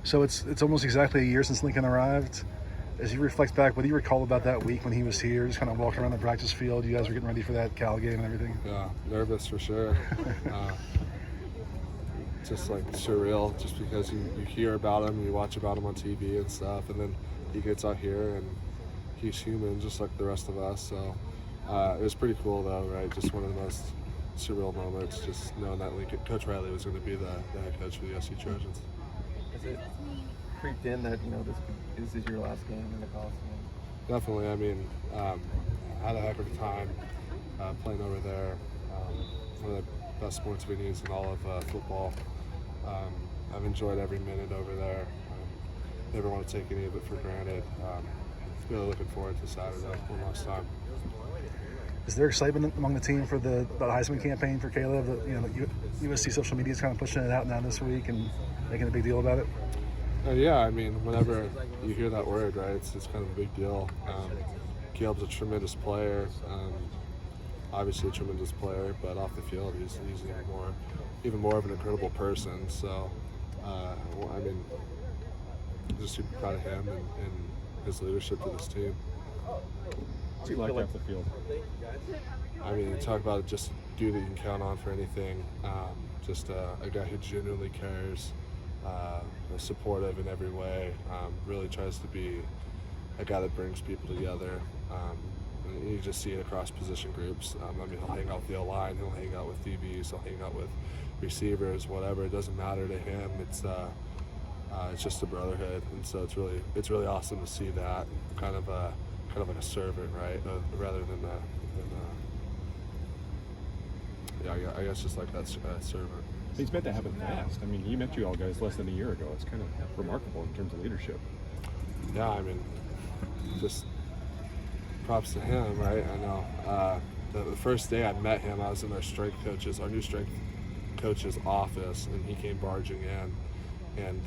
So it's almost exactly a year since Lincoln arrived. As you reflect back, what do you recall about that week when he was here? Just kind of walking around the practice field. You guys were getting ready for that Cal game and everything. Yeah, nervous for sure. Just like surreal, just because you hear about him, you watch about him on TV and stuff, and then he gets out here and he's human just like the rest of us. So it was pretty cool though, right? Just one of the most surreal moments, just knowing that Coach Riley was going to be the head coach for the USC Trojans. Is it creeped in that this is your last game in the Coliseum? Definitely. I mean, I had a heck of a time playing over there. One of the best sports venues in all of football. I've enjoyed every minute over there. Never want to take any of it for granted. Really looking forward to Saturday one last time. Is there excitement among the team for the Heisman campaign for Caleb? USC social media is kind of pushing it out now this week and making a big deal about it. Yeah, I mean, whenever you hear that word, right, it's kind of a big deal. Caleb's a tremendous player, obviously a tremendous player, but off the field, he's even more of an incredible person. So, I mean, I'm just super proud of him and his leadership to this team. What's he like off the field? I mean, talk about just a dude that you can count on for anything. Just a guy who genuinely cares, supportive in every way. Really tries to be a guy that brings people together. You just see it across position groups. I mean, he'll hang out with the O-line, he'll hang out with DBs, he'll hang out with receivers, whatever. It doesn't matter to him. It's just a brotherhood, and so it's really awesome to see that kind of like a servant, right? Rather than I guess just like that servant. He's meant to happen fast. I mean, he met you all guys less than a year ago. It's kind of remarkable in terms of leadership. Yeah, I mean, just props to him, right? I know. The first day I met him, I was in our new strength coach's office, and he came barging in, and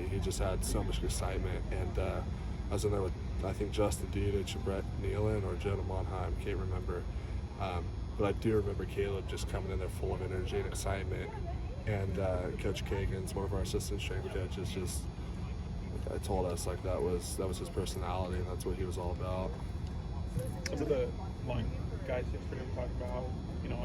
he just had so much excitement. And I was in there with, I think, Justin Dudich, Brett Nealon, or Jonah Monheim, can't remember. But I do remember Caleb just coming in there full of energy and excitement. And Coach Kagan's one of our assistant strength coaches, just told us like that was his personality, and that's what he was all about. Some of the line guys yesterday were talking about how,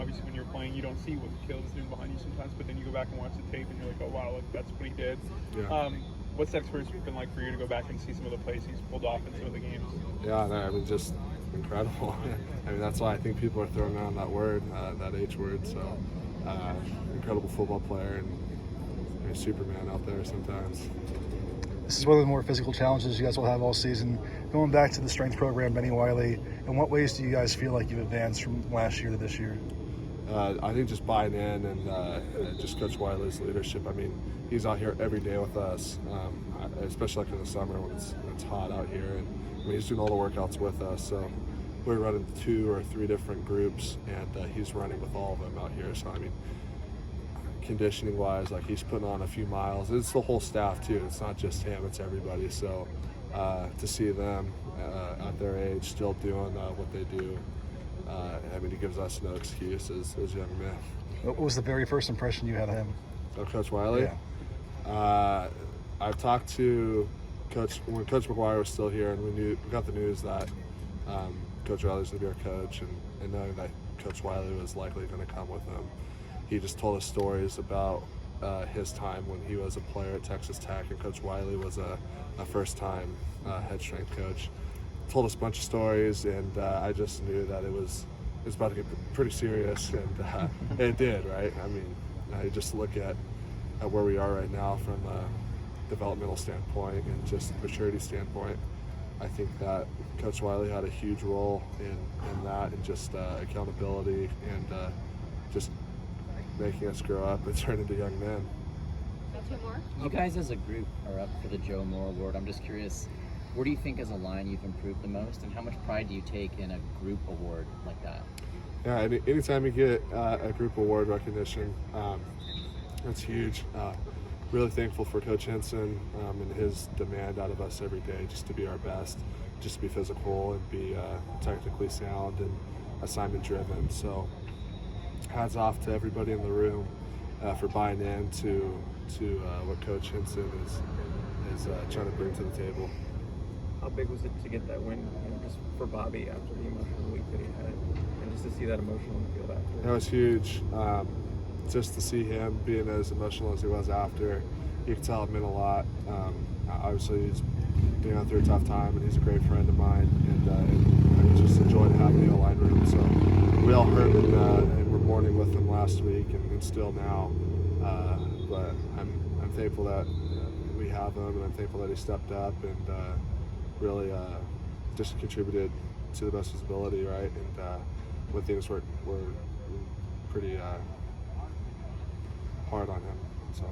obviously when you're playing, you don't see what Caleb's doing behind you sometimes, but then you go back and watch the tape and you're like, oh wow, that's what he did. Yeah. What's that experience been like for you to go back and see some of the plays he's pulled off in some of the games? Yeah, no, I mean, just incredible. I mean, that's why I think people are throwing around that word, that H word. So, incredible football player and a Superman out there sometimes. This is one of the more physical challenges you guys will have all season. Going back to the strength program, Benny Wiley, in what ways do you guys feel like you've advanced from last year to this year? I think just buying in and just Coach Wiley's leadership. I mean, he's out here every day with us, especially like in the summer when it's hot out here. And I mean, he's doing all the workouts with us. So we're running 2 or 3 different groups, and he's running with all of them out here. So I mean, conditioning wise, like he's putting on a few miles. It's the whole staff too. It's not just him, it's everybody. So to see them at their age still doing what they do, I mean, it gives us no excuse as young men. What was the very first impression you had of him? Oh, Coach Wiley? Yeah. I've talked to when Coach McGuire was still here, and we got the news that Coach Riley was going to be our coach, and knowing that Coach Wiley was likely going to come with him. He just told us stories about his time when he was a player at Texas Tech, and Coach Wiley was a first-time head strength coach. Told us a bunch of stories, and I just knew that it was about to get pretty serious, and it did, right? I mean, I just look at where we are right now from a developmental standpoint and just maturity standpoint. I think that Coach Wiley had a huge role in that, and just accountability and just making us grow up and turn into young men. You guys as a group are up for the Joe Moore Award. I'm just curious, where do you think as a line you've improved the most, and how much pride do you take in a group award like that? Yeah, anytime you get a group award recognition, that's huge. Really thankful for Coach Henson and his demand out of us every day just to be our best, just to be physical and be technically sound and assignment driven. So hats off to everybody in the room for buying in to what Coach Henson is trying to bring to the table. How big was it to get that win, just for Bobby after the emotional week that he had, and just to see that emotion on the field after? That was huge. Just to see him being as emotional as he was after, you could tell it meant a lot. Obviously, he's going through a tough time, and he's a great friend of mine, and I just enjoyed having the O-line room. So we all hurt and we're mourning with him last week, and still now. But I'm thankful that we have him, and I'm thankful that he stepped up and really just contributed to the best of his ability, right? And when things were pretty hard on him, so.